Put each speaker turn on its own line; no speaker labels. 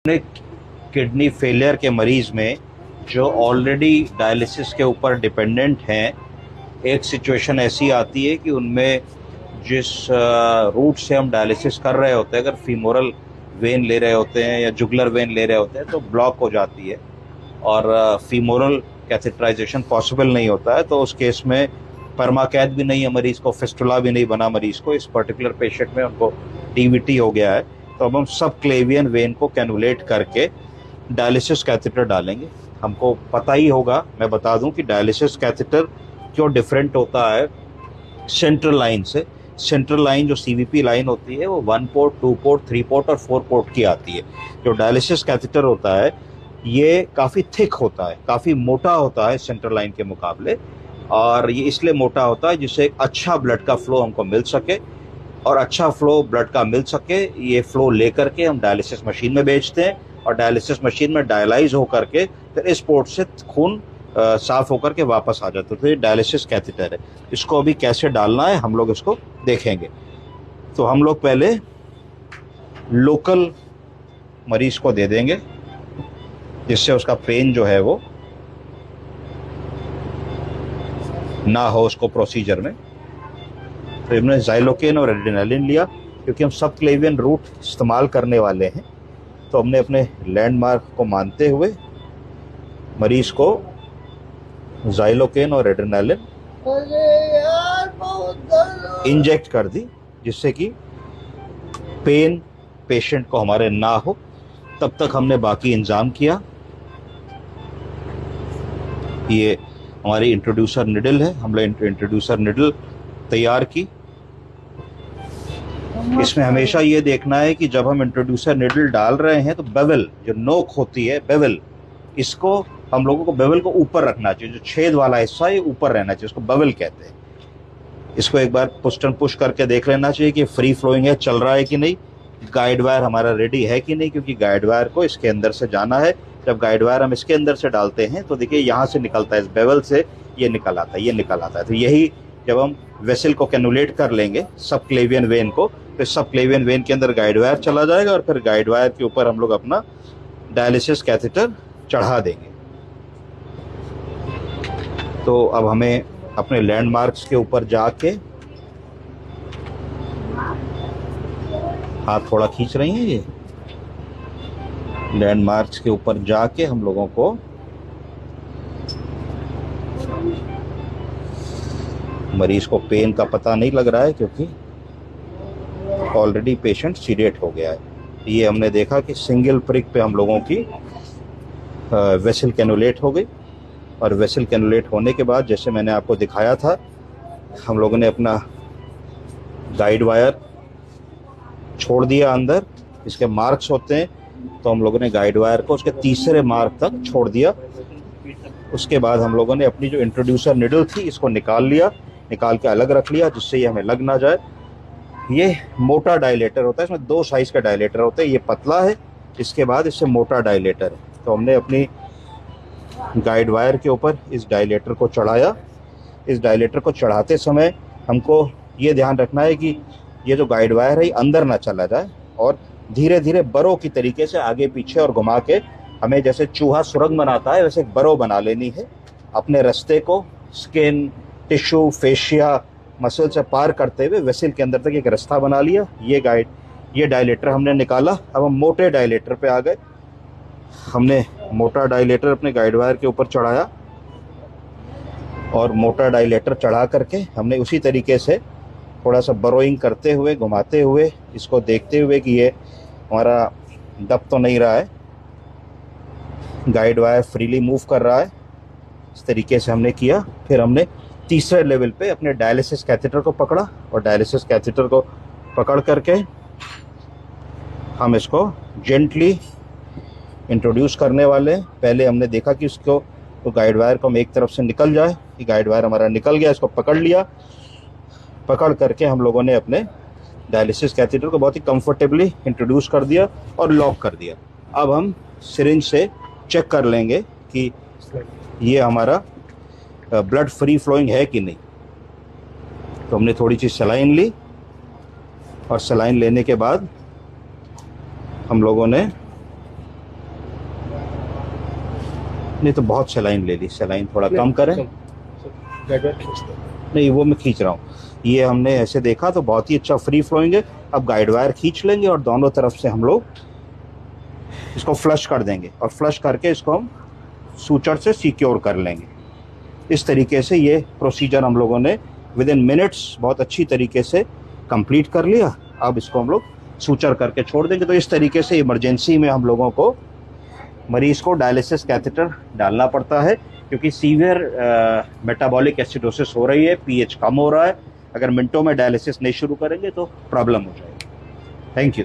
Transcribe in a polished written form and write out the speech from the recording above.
अपने kidney failure के मरीज में जो ऑलरेडी डायलिसिस के ऊपर डिपेंडेंट हैं, एक सिचुएशन ऐसी आती है कि उनमें जिस रूट से हम डायलिसिस कर रहे होते हैं, अगर फीमोरल वेन ले रहे होते हैं या जुगुलर वेन ले रहे होते हैं तो ब्लॉक हो जाती है और फीमोरल कैथेटराइजेशन पॉसिबल नहीं होता है। तो उस केस में परमाकैथ भी नहीं है मरीज को, फिस्टुला भी नहीं बना मरीज को। इस पर्टिकुलर पेशेंट में उनको डीवीटी हो गया है, तो अब हम सब क्लेवियन वेन को कैनुलेट करके डायलिसिस कैथेटर डालेंगे। हमको पता ही होगा, मैं बता दूं कि डायलिसिस कैथेटर क्यों डिफरेंट होता है सेंट्रल लाइन से। सेंट्रल लाइन जो सीवीपी लाइन होती है वो 1 पोर्ट, 2 पोर्ट, 3 पोर्ट और 4 पोर्ट की आती है। जो डायलिसिस कैथेटर होता है ये काफ़ी थिक होता है, काफ़ी मोटा होता है सेंट्रल लाइन के मुकाबले, और ये इसलिए मोटा होता है जिससे एक अच्छा ब्लड का फ्लो हमको मिल सके, और अच्छा फ्लो ब्लड का मिल सके ये फ्लो लेकर के हम डायलिसिस मशीन में भेजते हैं, और डायलिसिस मशीन में डायलाइज होकर के फिर इस पोर्ट से खून साफ होकर के वापस आ जाता है। तो ये डायलिसिस कैथेटर है। इसको अभी कैसे डालना है हम लोग इसको देखेंगे। तो हम लोग पहले लोकल मरीज को दे देंगे जिससे उसका पेन जो है वो ना हो उसको प्रोसीजर में। तो हमने ज़ाइलोकेन और एड्रेनालिन लिया क्योंकि हम सब क्लेवियन रूट इस्तेमाल करने वाले हैं। तो हमने अपने लैंडमार्क को मानते हुए मरीज को ज़ाइलोकेन और एड्रेनालिन इंजेक्ट कर दी जिससे कि पेन पेशेंट को हमारे ना हो। तब तक हमने बाकी इंतजाम किया। ये हमारी इंट्रोड्यूसर निडल है, हमने इंट्रोड्यूसर निडल तैयार की। इसमें हमेशा ये देखना है कि जब हम इंट्रोड्यूसर निडल डाल रहे हैं तो बेवल जो नोक होती है, बेवल, इसको हम लोगों को बेवल को ऊपर रखना चाहिए। जो छेद वाला हिस्सा है ऊपर रहना चाहिए, उसको बेवल कहते हैं। इसको एक बार पुश करके देख लेना चाहिए कि फ्री फ्लोइंग है, चल रहा है कि नहीं, गाइड वायर हमारा रेडी है कि नहीं, क्योंकि गाइड वायर को इसके अंदर से जाना है। जब गाइड वायर हम इसके अंदर से डालते हैं तो देखिए यहाँ से निकलता है, इस बेवल से ये निकल आता है, ये निकल आता है। तो यही जब हम वेसल को कैनुलेट कर लेंगे सब क्लेवियन वेन को, तो सब क्लेवियन वेन के अंदर गाइड वायर चला जाएगा और फिर गाइड वायर के ऊपर हम लोग अपना डायलिसिस कैथेटर चढ़ा देंगे। तो अब हमें अपने लैंडमार्क्स के ऊपर जाके, हाथ थोड़ा खींच रही हैं ये, लैंडमार्क्स के ऊपर जाके हम लोगों को मरीज को पेन का पता नहीं लग रहा है क्योंकि ऑलरेडी पेशेंट सीडेट हो गया है। ये हमने देखा कि सिंगल प्रिक पे हम लोगों की वेसल कैनुलेट हो गई, और वेसल कैनुलेट होने के बाद जैसे मैंने आपको दिखाया था, हम लोगों ने अपना गाइड वायर छोड़ दिया अंदर, इसके मार्क्स होते हैं, तो हम लोगों ने गाइड वायर को उसके तीसरे मार्क तक छोड़ दिया। उसके बाद हम लोगों ने अपनी जो इंट्रोड्यूसर निडल थी इसको निकाल लिया, निकाल के अलग रख लिया जिससे ये हमें लग ना जाए। ये मोटा डायलेटर होता है, इसमें 2 साइज़ का डायलेटर होता है, ये पतला है, इसके बाद इससे मोटा डायलेटर है। तो हमने अपनी गाइड वायर के ऊपर इस डायलेटर को चढ़ाया। इस डायलेटर को चढ़ाते समय हमको ये ध्यान रखना है कि ये जो गाइड वायर है ये अंदर ना चला जाए, और धीरे धीरे बरो की तरीके से आगे पीछे और घुमा के हमें जैसे चूहा सुरंग बनाता है वैसे एक बरो बना लेनी है। अपने रास्ते को स्किन, टिश्यू, फेशिया, मसल से पार करते हुए वेसल के अंदर तक एक रास्ता बना लिया। ये डायलेटर हमने निकाला। अब हम मोटे डायलेटर पे आ गए। हमने मोटा डायलेटर अपने गाइड वायर के ऊपर चढ़ाया, और मोटा डायलेटर चढ़ा करके हमने उसी तरीके से थोड़ा सा बरोइंग करते हुए, घुमाते हुए, इसको देखते हुए कि ये हमारा दब तो नहीं रहा है, गाइड वायर फ्रीली मूव कर रहा है, इस तरीके से हमने किया। फिर हमने तीसरे लेवल पे अपने डायलिसिस कैथेटर को पकड़ा, और डायलिसिस कैथेटर को पकड़ करके हम इसको जेंटली इंट्रोड्यूस करने वाले हैं। पहले हमने देखा कि उसको तो गाइड वायर को हम एक तरफ से निकल जाए, कि गाइड वायर हमारा निकल गया, इसको पकड़ लिया। पकड़ करके हम लोगों ने अपने डायलिसिस कैथेटर को बहुत ही कंफर्टेबली इंट्रोड्यूस कर दिया और लॉक कर दिया। अब हम सिरिंज से चेक कर लेंगे कि ये हमारा ब्लड फ्री फ्लोइंग है कि नहीं। तो हमने थोड़ी सी सलाइन ली, और सलाइन लेने के बाद हम लोगों ने नहीं तो बहुत सेलाइन ले ली, सेलाइन थोड़ा कम करें। नहीं वो मैं खींच रहा हूँ, ये हमने ऐसे देखा तो बहुत ही अच्छा फ्री फ्लोइंग है। अब गाइड वायर खींच लेंगे और दोनों तरफ से हम लोग इसको फ्लश कर देंगे और फ्लश करके इसको हम सूचर से सिक्योर कर लेंगे। इस तरीके से ये प्रोसीजर हम लोगों ने विद इन मिनट्स बहुत अच्छी तरीके से कंप्लीट कर लिया। अब इसको हम लोग सूचर करके छोड़ देंगे। तो इस तरीके से इमरजेंसी में हम लोगों को मरीज को डायलिसिस कैथेटर डालना पड़ता है, क्योंकि सीवियर मेटाबॉलिक एसिडोसिस हो रही है, पीएच कम हो रहा है। अगर मिनटों में डायलिसिस नहीं शुरू करेंगे तो प्रॉब्लम हो जाएगी। Thank you.